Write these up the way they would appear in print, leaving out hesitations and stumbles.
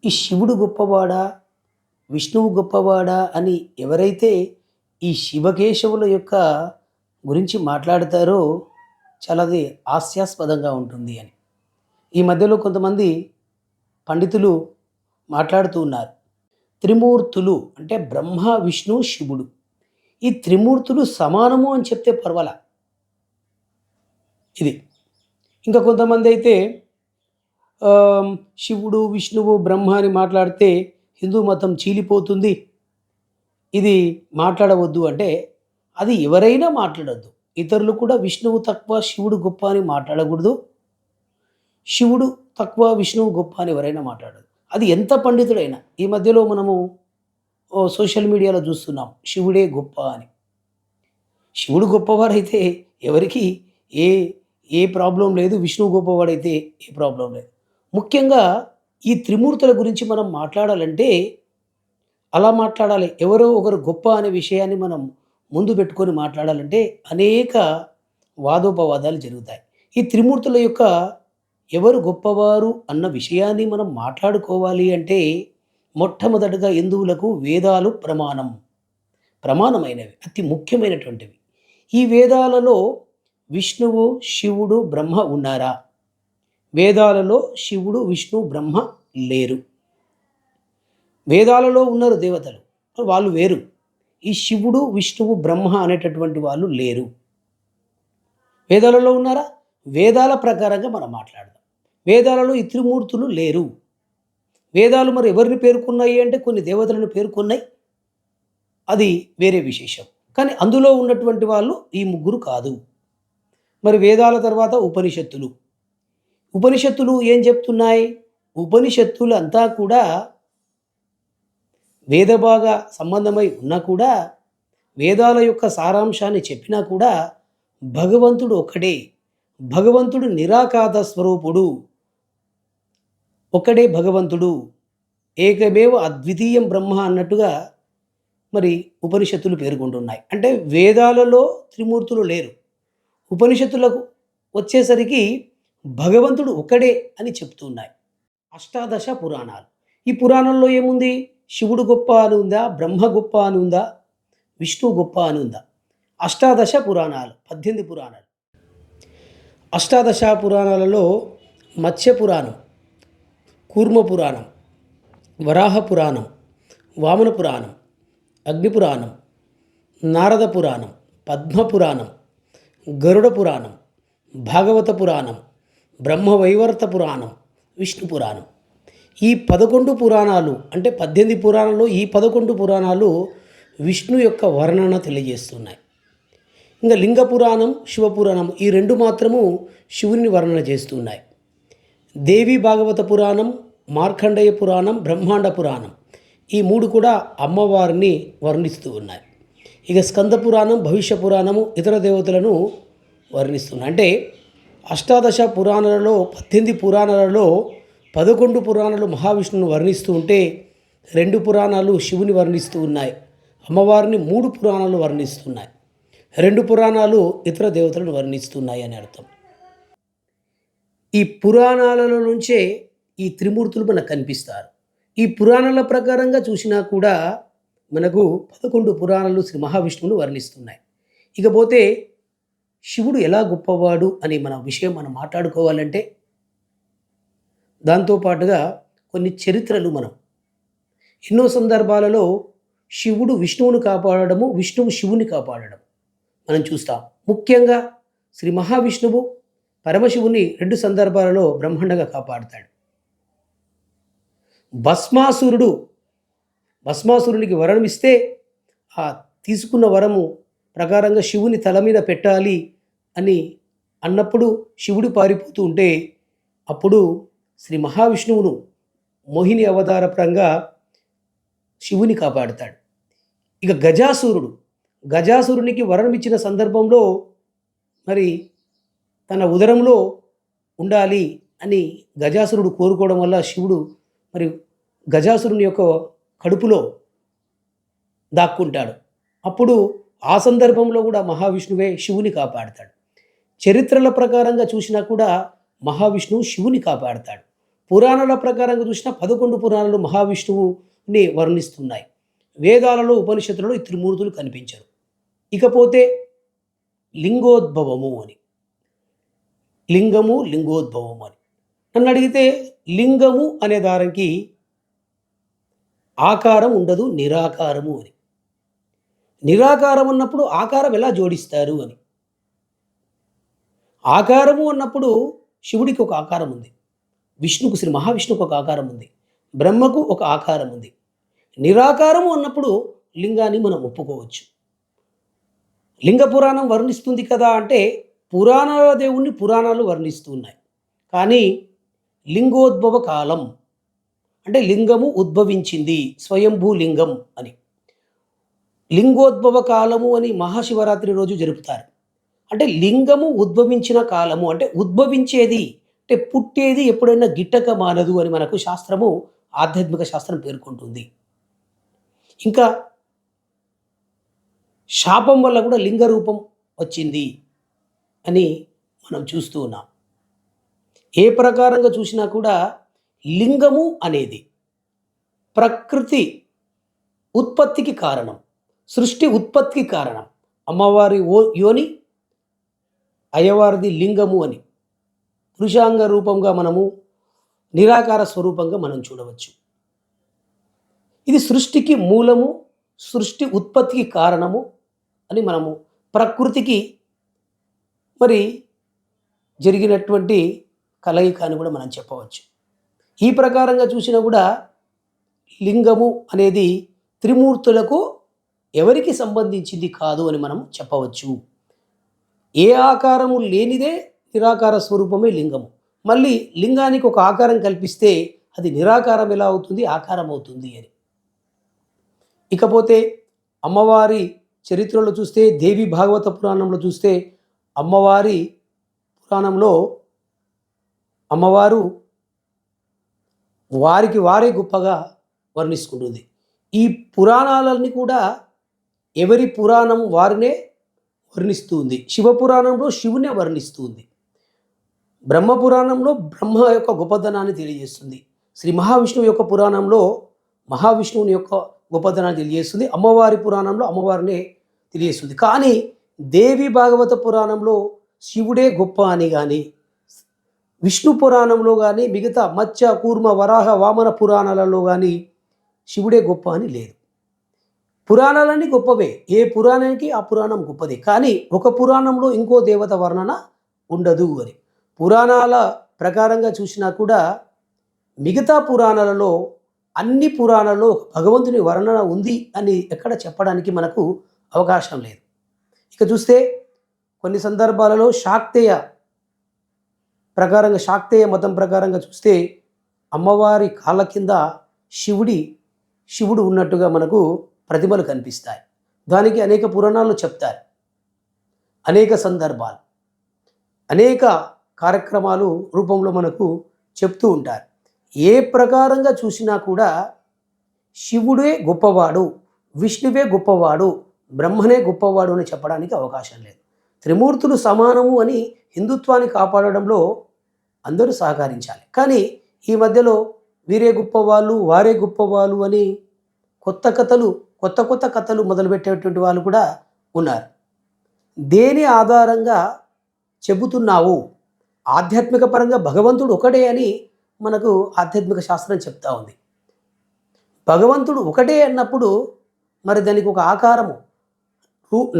ఈ శివుడు గొప్పవాడా? విష్ణువు గొప్పవాడా? అని ఎవరైతే ఈ శివకేశవుల యొక్క గురించి మాట్లాడతారో చాలా అది హాస్యాస్పదంగా ఉంటుంది అని. ఈ మధ్యలో కొంతమంది పండితులు మాట్లాడుతూ ఉన్నారు. త్రిమూర్తులు అంటే బ్రహ్మ, విష్ణు, శివుడు. ఈ త్రిమూర్తులు సమానము అని చెప్తే పర్వాలా ఇది. ఇంకా కొంతమందైతే శివుడు, విష్ణువు, బ్రహ్మ అని మాట్లాడితే హిందూ మతం చీలిపోతుంది. ఇది మాట్లాడవద్దు అంటే అది ఎవరైనా మాట్లాడొద్దు. ఇతరులు కూడా విష్ణువు తక్కువ, శివుడు గొప్ప అని మాట్లాడకూడదు. శివుడు తక్కువ, విష్ణువు గొప్ప అని ఎవరైనా మాట్లాడదు. అది ఎంత పండితుడైనా. ఈ మధ్యలో మనము సోషల్ మీడియాలో చూస్తున్నాం శివుడే గొప్ప అని. శివుడు గొప్పవాడైతే ఎవరికి ఏ ఏ ప్రాబ్లం లేదు. విష్ణువు గొప్పవాడైతే ఏ ప్రాబ్లం లేదు. ముఖ్యంగా ఈ త్రిమూర్తుల గురించి మనం మాట్లాడాలంటే అలా మాట్లాడాలి. ఎవరో ఒకరు గొప్ప అనే విషయాన్ని మనం ముందు పెట్టుకొని మాట్లాడాలంటే అనేక వాదోపవాదాలు జరుగుతాయి. ఈ త్రిమూర్తుల యొక్క ఎవరు గొప్పవారు అన్న విషయాన్ని మనం మాట్లాడుకోవాలి అంటే మొట్టమొదటగా హిందువులకు వేదాలు ప్రమాణమైనవి, అతి ముఖ్యమైనటువంటివి. ఈ వేదాలలో విష్ణువు, శివుడు, బ్రహ్మ ఉన్నారా? వేదాలలో శివుడు, విష్ణు, బ్రహ్మ లేరు. వేదాలలో ఉన్నారు దేవతలు, వాళ్ళు వేరు. ఈ శివుడు, విష్ణువు, బ్రహ్మ అనేటటువంటి వాళ్ళు లేరు. వేదాలలో ఉన్నారా? వేదాల ప్రకారంగా మనం మాట్లాడదాం. వేదాలలో ఈ త్రిమూర్తులు లేరు. వేదాలు మరి ఎవరిని పేర్కొన్నాయి అంటే కొన్ని దేవతలను పేర్కొన్నాయి, అది వేరే విశేషం. కానీ అందులో ఉన్నటువంటి వాళ్ళు ఈ ముగ్గురు కాదు. మరి వేదాల తర్వాత ఉపనిషత్తులు. ఉపనిషత్తులు ఏం చెప్తున్నాయి? ఉపనిషత్తులు అంతా కూడా వేదభాగ సంబంధమై ఉన్నా కూడా, వేదాల యొక్క సారాంశాన్ని చెప్పినా కూడా భగవంతుడు ఒక్కడే. భగవంతుడు నిరాకార స్వరూపుడు. ఒక్కడే భగవంతుడు. ఏకమేవ అద్వితీయం బ్రహ్మ అన్నట్టుగా మరి ఉపనిషత్తులు పేర్కొంటున్నాయి. అంటే వేదాలలో త్రిమూర్తులు లేరు. ఉపనిషత్తులకు వచ్చేసరికి భగవంతుడు ఒక్కడే అని చెప్తున్నాయి. అష్టాదశ పురాణాలు. ఈ పురాణంలో ఏముంది? శివుడు గొప్ప అని ఉందా? బ్రహ్మ గొప్ప అని ఉందా? విష్ణువు గొప్ప అని ఉందా? అష్టాదశ పురాణాలు, 18 పురాణాలు. అష్టాదశ పురాణాలలో మత్స్య పురాణం, కూర్మ పురాణం, వరాహ పురాణం, వామన పురాణం, అగ్ని పురాణం, నారద పురాణం, పద్మ పురాణం, గరుడ పురాణం, భాగవత పురాణం, బ్రహ్మవైవర్త పురాణం, విష్ణు పురాణం. ఈ 11 పురాణాలు అంటే 18 పురాణాలు, ఈ 11 పురాణాలు విష్ణు యొక్క వర్ణన తెలియజేస్తున్నాయి. ఇంకా లింగ పురాణం, శివపురాణం ఈ రెండు మాత్రము శివుని వర్ణన చేస్తున్నాయి. దేవి భాగవత పురాణం, మార్కండేయ పురాణం, బ్రహ్మాండ పురాణం ఈ 3 కూడా అమ్మవారిని వర్ణిస్తూ ఉన్నాయి. ఇక స్కంద పురాణం, భవిష్య పురాణము ఇతర దేవతలను వర్ణిస్తున్నాయి. అంటే అష్టాదశ పురాణాలలో 18 పురాణాలలో 11 పురాణాలు మహావిష్ణువును వర్ణిస్తూ ఉంటే 2 పురాణాలు శివుని వర్ణిస్తూ ఉన్నాయి. అమ్మవారిని 3 పురాణాలు వర్ణిస్తున్నాయి. 2 పురాణాలు ఇతర దేవతలను వర్ణిస్తున్నాయి అని అర్థం. ఈ పురాణాలలో నుంచే ఈ త్రిమూర్తులు మనకు కనిపిస్తారు. ఈ పురాణాల ప్రకారంగా చూసినా కూడా మనకు 11 పురాణాలు శ్రీ మహావిష్ణువును వర్ణిస్తున్నాయి. ఇకపోతే శివుడు ఎలా గొప్పవాడు అని మన విషయం మనం మాట్లాడుకోవాలంటే దాంతోపాటుగా కొన్ని చరిత్రలు మనం ఎన్నో సందర్భాలలో శివుడు విష్ణువును కాపాడడము, విష్ణువు శివుని కాపాడడం మనం చూస్తాం. ముఖ్యంగా శ్రీ మహావిష్ణువు పరమశివుని 2 సందర్భాలలో బ్రహ్మాండంగా కాపాడుతాడు. భస్మాసురునికి వరం ఇస్తే ఆ తీసుకున్న వరము ప్రకారంగా శివుని తల మీద పెట్టాలి అని అన్నప్పుడు శివుడు పారిపోతూ ఉంటే అప్పుడు శ్రీ మహావిష్ణువును మోహిని అవతారపరంగా శివుని కాపాడుతాడు. ఇక గజాసురునికి వరం ఇచ్చిన సందర్భంలో మరి తన ఉదరంలో ఉండాలి అని గజాసురుడు కోరుకోవడం వల్ల శివుడు మరి గజాసురుని యొక్క కడుపులో దాక్కుంటాడు. అప్పుడు ఆ సందర్భంలో కూడా మహావిష్ణువే శివుని కాపాడుతాడు. చరిత్రల ప్రకారంగా చూసినా కూడా మహావిష్ణువు శివుని కాపాడుతాడు. పురాణాల ప్రకారంగా చూసినా 11 పురాణాలు మహావిష్ణువుని వర్ణిస్తున్నాయి. వేదాలలో, ఉపనిషత్తులలో ఈ త్రిమూర్తులు కనిపించరు. ఇకపోతే లింగోద్భవము అని. లింగము, లింగోద్భవము అని. నన్ను అడిగితే లింగము అనే దానికి ఆకారం ఉండదు, నిరాకారము అని. నిరాకారం అన్నప్పుడు ఆకారం ఎలా జోడిస్తారు అని. ఆకారము అన్నప్పుడు శివుడికి ఒక ఆకారం ఉంది. విష్ణుకు, శ్రీ మహావిష్ణువుకు ఒక ఆకారం ఉంది. బ్రహ్మకు ఒక ఆకారం ఉంది. నిరాకారము అన్నప్పుడు లింగాన్ని మనం ఒప్పుకోవచ్చు. లింగ పురాణం వర్ణిస్తుంది కదా అంటే పురాణాల దేవుణ్ణి పురాణాలు వర్ణిస్తూ ఉన్నాయి. కానీ లింగోద్భవ కాలం అంటే లింగము ఉద్భవించింది, స్వయంభూ లింగం అని. లింగోద్భవ కాలము అని మహాశివరాత్రి రోజు జరుపుతారు. అంటే లింగము ఉద్భవించిన కాలము అంటే ఉద్భవించేది అంటే పుట్టేది ఎప్పుడైనా గిట్టక మానదు అని మనకు శాస్త్రము, ఆధ్యాత్మిక శాస్త్రం పేర్కొంటుంది. ఇంకా శాపం వల్ల కూడా లింగ రూపం వచ్చింది అని మనం చూస్తూ ఉన్నాం. ఏ ప్రకారంగా చూసినా కూడా లింగము అనేది ప్రకృతి ఉత్పత్తికి కారణం, సృష్టి ఉత్పత్తికి కారణం. అమ్మవారి యోని, అయ్యవారిది లింగము అని పురుషాంగ రూపంగా మనము నిరాకార స్వరూపంగా మనం చూడవచ్చు. ఇది సృష్టికి మూలము, సృష్టి ఉత్పత్తికి కారణము అని మనము ప్రకృతికి మరి జరిగినటువంటి కలయిక అని కూడా మనం చెప్పవచ్చు. ఈ ప్రకారంగా చూసినా కూడా లింగము అనేది త్రిమూర్తులకు ఎవరికి సంబంధించింది కాదు అని మనం చెప్పవచ్చు. ఏ ఆకారము లేనిదే నిరాకార స్వరూపమే లింగము. మళ్ళీ లింగానికి ఒక ఆకారం కల్పిస్తే అది నిరాకారం ఎలా అవుతుంది, ఆకారం అవుతుంది అని. ఇకపోతే అమ్మవారి చరిత్రలో చూస్తే, దేవి భాగవత పురాణంలో చూస్తే, అమ్మవారి పురాణంలో అమ్మవారు వారికి వారే గొప్పగా వర్ణించుకుంటుంది. ఈ పురాణాలన్నీ కూడా ఎవరి పురాణం వారినే వర్ణిస్తుంది. శివపురాణంలో శివునే వర్ణిస్తుంది. బ్రహ్మపురాణంలో బ్రహ్మ యొక్క గొప్పదనాన్ని తెలియజేస్తుంది. శ్రీ మహావిష్ణువు యొక్క పురాణంలో మహావిష్ణువుని యొక్క గొప్పదనాన్ని తెలియజేస్తుంది. అమ్మవారి పురాణంలో అమ్మవారినే తెలియజేస్తుంది. కానీ దేవి భాగవత పురాణంలో శివుడే గొప్ప అని కానీ, విష్ణు పురాణంలో కానీ, మిగతా మత్స్య, కూర్మ, వరాహ, వామన పురాణాలలో కానీ శివుడే గొప్ప అని లేదు. పురాణాలన్నీ గొప్పవే, ఏ పురాణానికి ఆ పురాణం గొప్పదే. కానీ ఒక పురాణంలో ఇంకో దేవత వర్ణన ఉండదు అని. పురాణాల ప్రకారంగా చూసినా కూడా మిగతా పురాణాలలో, అన్ని పురాణాల్లో భగవంతుని వర్ణన ఉంది అని ఎక్కడ చెప్పడానికి మనకు అవకాశం లేదు. ఇక చూస్తే కొన్ని సందర్భాలలో శాక్తేయ మతం ప్రకారంగా చూస్తే అమ్మవారి కాళ్ళ కింద శివుడు ఉన్నట్టుగా మనకు ప్రతిమలు కనిపిస్తాయి. దానికి అనేక పురాణాలు చెప్తారు. అనేక సందర్భాలు, అనేక కార్యక్రమాలు రూపంలో మనకు చెప్తూ ఉంటారు. ఏ ప్రకారంగా చూసినా కూడా శివుడే గొప్పవాడు, విష్ణువే గొప్పవాడు, బ్రహ్మనే గొప్పవాడు అని చెప్పడానికి అవకాశం లేదు. త్రిమూర్తులు సమానము అని హిందుత్వాన్ని కాపాడడంలో అందరూ సహకరించాలి. కానీ ఈ మధ్యలో వీరే గొప్పవాళ్ళు, వారే గొప్పవాళ్ళు అని కొత్త కథలు మొదలుపెట్టేటువంటి వాళ్ళు కూడా ఉన్నారు. దేని ఆధారంగా చెబుతున్నావు? ఆధ్యాత్మిక పరంగా భగవంతుడు ఒకటే అని మనకు ఆధ్యాత్మిక శాస్త్రం చెప్తా ఉంది. భగవంతుడు ఒకటే అన్నప్పుడు మరి దానికి ఒక ఆకారము,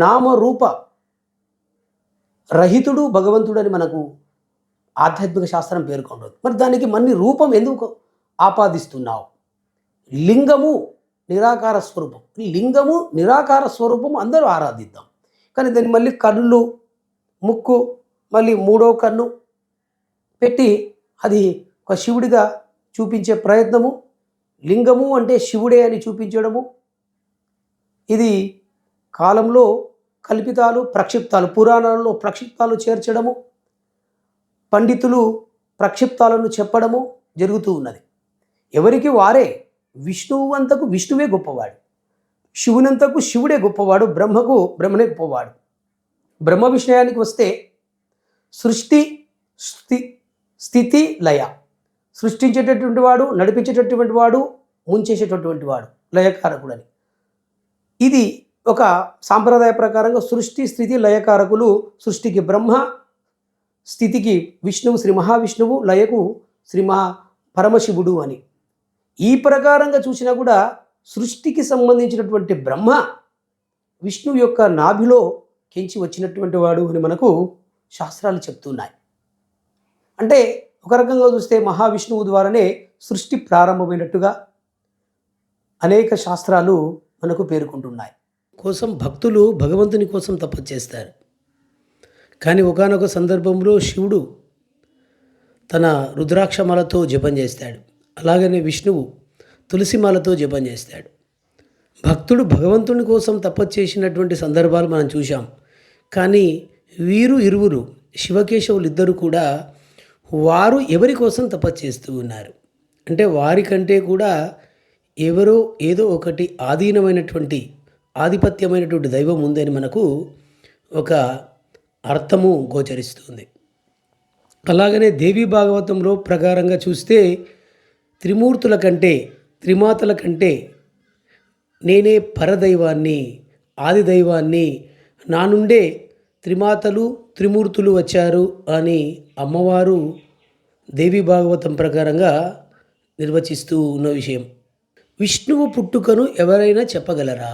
నామరూప రహితుడు భగవంతుడు అని మనకు ఆధ్యాత్మిక శాస్త్రం పేర్కొంటుంది. మరి దానికి మన్ని రూపం ఎందుకు ఆపాదిస్తున్నావు? లింగము నిరాకార స్వరూపం. లింగము నిరాకార స్వరూపం అందరూ ఆరాధిద్దాం. కానీ దాన్ని మళ్ళీ కళ్ళు, ముక్కు, మళ్ళీ మూడో కన్ను పెట్టి అది ఒక శివుడిగా చూపించే ప్రయత్నము, లింగము అంటే శివుడే అని చూపించడము, ఇది కాలంలో కల్పితాలు, ప్రక్షిప్తాలు, పురాణాలలో ప్రక్షిప్తాలు చేర్చడము, పండితులు ప్రక్షిప్తాలను చెప్పడము జరుగుతూ ఉన్నది. ఎవరికి వారే. విష్ణువంతకు విష్ణువే గొప్పవాడు, శివునంతకు శివుడే గొప్పవాడు, బ్రహ్మకు బ్రహ్మనే గొప్పవాడు. బ్రహ్మ విషయానికి వస్తే సృష్టి స్థితి లయ, సృష్టించేటటువంటి వాడు, నడిపించేటటువంటి వాడు, ముంచేసేటటువంటి వాడు, లయకారకుడని. ఇది ఒక సాంప్రదాయ ప్రకారంగా సృష్టి, స్థితి, లయకారకులు. సృష్టికి బ్రహ్మ, స్థితికి విష్ణువు, శ్రీ మహావిష్ణువు, లయకు శ్రీ పరమశివుడు అని. ఈ ప్రకారంగా చూసినా కూడా సృష్టికి సంబంధించినటువంటి బ్రహ్మ విష్ణువు యొక్క నాభిలో కెంచి వచ్చినటువంటి వాడు అని మనకు శాస్త్రాలు చెప్తున్నాయి. అంటే ఒక రకంగా చూస్తే మహావిష్ణువు ద్వారానే సృష్టి ప్రారంభమైనట్టుగా అనేక శాస్త్రాలు మనకు పేర్కొంటున్నాయి. కోసం భక్తులు భగవంతుని కోసం తపస్సు చేస్తారు. కానీ ఒకానొక సందర్భంలో శివుడు తన రుద్రాక్షమాలతో జపం చేస్తాడు. అలాగనే విష్ణువు తులసిమాలతో జపం చేస్తాడు. భక్తుడు భగవంతుని కోసం తపస్సు చేసినటువంటి సందర్భాలు మనం చూసాం. కానీ వీరు ఇరువురు, శివకేశవులు ఇద్దరు కూడా వారు ఎవరి కోసం తపస్సు చేస్తూ ఉన్నారు అంటే వారికంటే కూడా ఎవరో ఏదో ఒకటి ఆధీనమైనటువంటి ఆధిపత్యమైనటువంటి దైవం ఉందని మనకు ఒక అర్థము గోచరిస్తుంది. అలాగనే దేవీ భాగవతంలో ప్రకారంగా చూస్తే త్రిమూర్తుల కంటే, త్రిమాతల కంటే నేనే పరదైవాన్ని, ఆది దైవాన్ని, నా నుండే త్రిమాతలు త్రిమూర్తులు వచ్చారు అని అమ్మవారు దేవీ భాగవతం ప్రకారంగా నిర్వచిస్తూ ఉన్న విషయం. విష్ణువు పుట్టుకను ఎవరైనా చెప్పగలరా?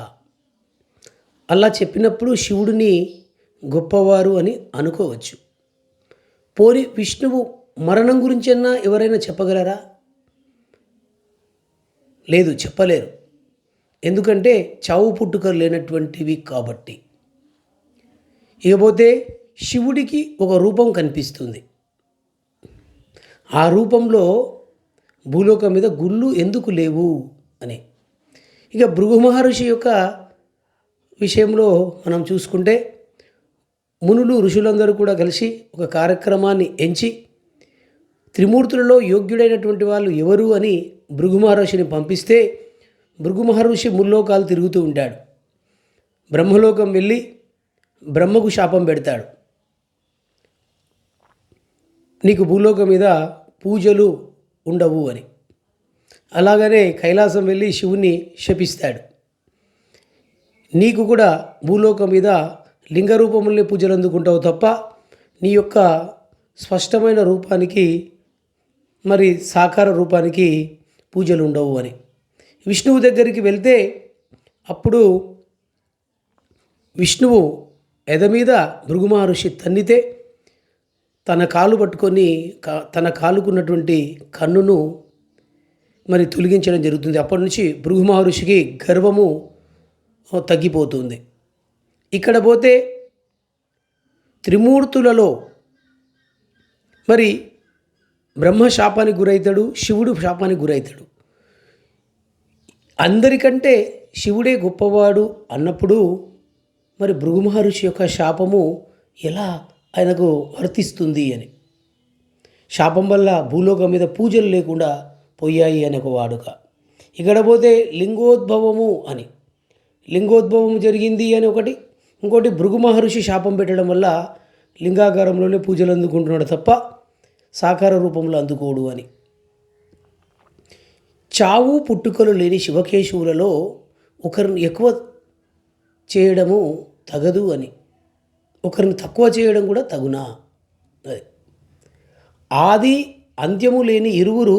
అలా చెప్పినప్పుడు శివుడిని గొప్పవారు అని అనుకోవచ్చు. పోని విష్ణువు మరణం గురించన్నా ఎవరైనా చెప్పగలరా? లేదు, చెప్పలేరు. ఎందుకంటే చావు పుట్టుకలు లేనటువంటివి కాబట్టి. ఇకపోతే శివుడికి ఒక రూపం కనిపిస్తుంది. ఆ రూపంలో భూలోకం మీద గుళ్ళు ఎందుకు లేవు అని. ఇక భృగు మహర్షి యొక్క విషయంలో మనం చూసుకుంటే మునులు ఋషులందరూ కూడా కలిసి ఒక కార్యక్రమాన్ని ఎంచి త్రిమూర్తులలో యోగ్యుడైనటువంటి వాళ్ళు ఎవరు అని భృగు మహర్షిని పంపిస్తే భృగు మహర్షి ముల్లోకాలు తిరుగుతూ ఉంటాడు. బ్రహ్మలోకం వెళ్ళి బ్రహ్మకు శాపం పెడతాడు. నీకు భూలోకం మీద పూజలు ఉండవు అని. అలాగనే కైలాసం వెళ్ళి శివుని శపిస్తాడు. నీకు కూడా భూలోకం మీద లింగ రూపంలో పూజలు అందుకుంటావు తప్ప నీ యొక్క స్పష్టమైన రూపానికి, మరి సాకార రూపానికి పూజలు ఉండవు అని. విష్ణువు దగ్గరికి వెళ్తే అప్పుడు విష్ణువు ఎద మీద భృగు మహర్షి తన్నితే తన కాలు పట్టుకొని తన కాలుకున్నటువంటి కన్నును మరి తొలగించడం జరుగుతుంది. అప్పటి నుంచి భృగు మహర్షికి గర్వము తగ్గిపోతుంది. ఇక్కడ పోతే త్రిమూర్తులలో మరి బ్రహ్మ శాపానికి గురవుతాడు, శివుడు శాపానికి గురవుతాడు. అందరికంటే శివుడే గొప్పవాడు అన్నప్పుడు మరి భృగు మహర్షి యొక్క శాపము ఎలా ఆయనకు వర్తిస్తుంది అని. శాపం వల్ల భూలోకం మీద పూజలు లేకుండా పోయాయి అని ఒక వాడుక. ఇక్కడ పోతే లింగోద్భవము అని, లింగోద్భవం జరిగింది అని ఒకటి. ఇంకోటి భృగు మహర్షి శాపం పెట్టడం వల్ల లింగాకారంలోనే పూజలు అందుకుంటున్నాడు తప్ప సాకార రూపంలో అందుకోడు అని. చావు పుట్టుకలు లేని శివకేశవులలో ఒకరిని ఎక్కువ చేయడము తగదు అని, ఒకరిని తక్కువ చేయడం కూడా తగునా. ఆది అంత్యము లేని ఇరువురు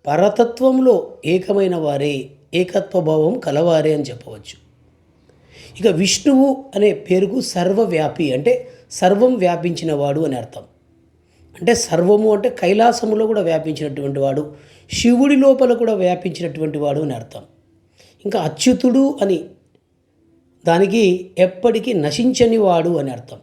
పరతత్వంలో ఏకమైన వారే, ఏకత్వభావం కలవారే అని చెప్పవచ్చు. ఇక విష్ణువు అనే పేరుకు సర్వవ్యాపి అంటే సర్వం వ్యాపించిన వాడు అని అర్థం. అంటే సర్వము అంటే కైలాసములో కూడా వ్యాపించినటువంటి వాడు, శివుడి లోపల కూడా వ్యాపించినటువంటి వాడు అని అర్థం. ఇంకా అచ్యుతుడు అని దానికి ఎప్పటికీ నశించని వాడు అని అర్థం.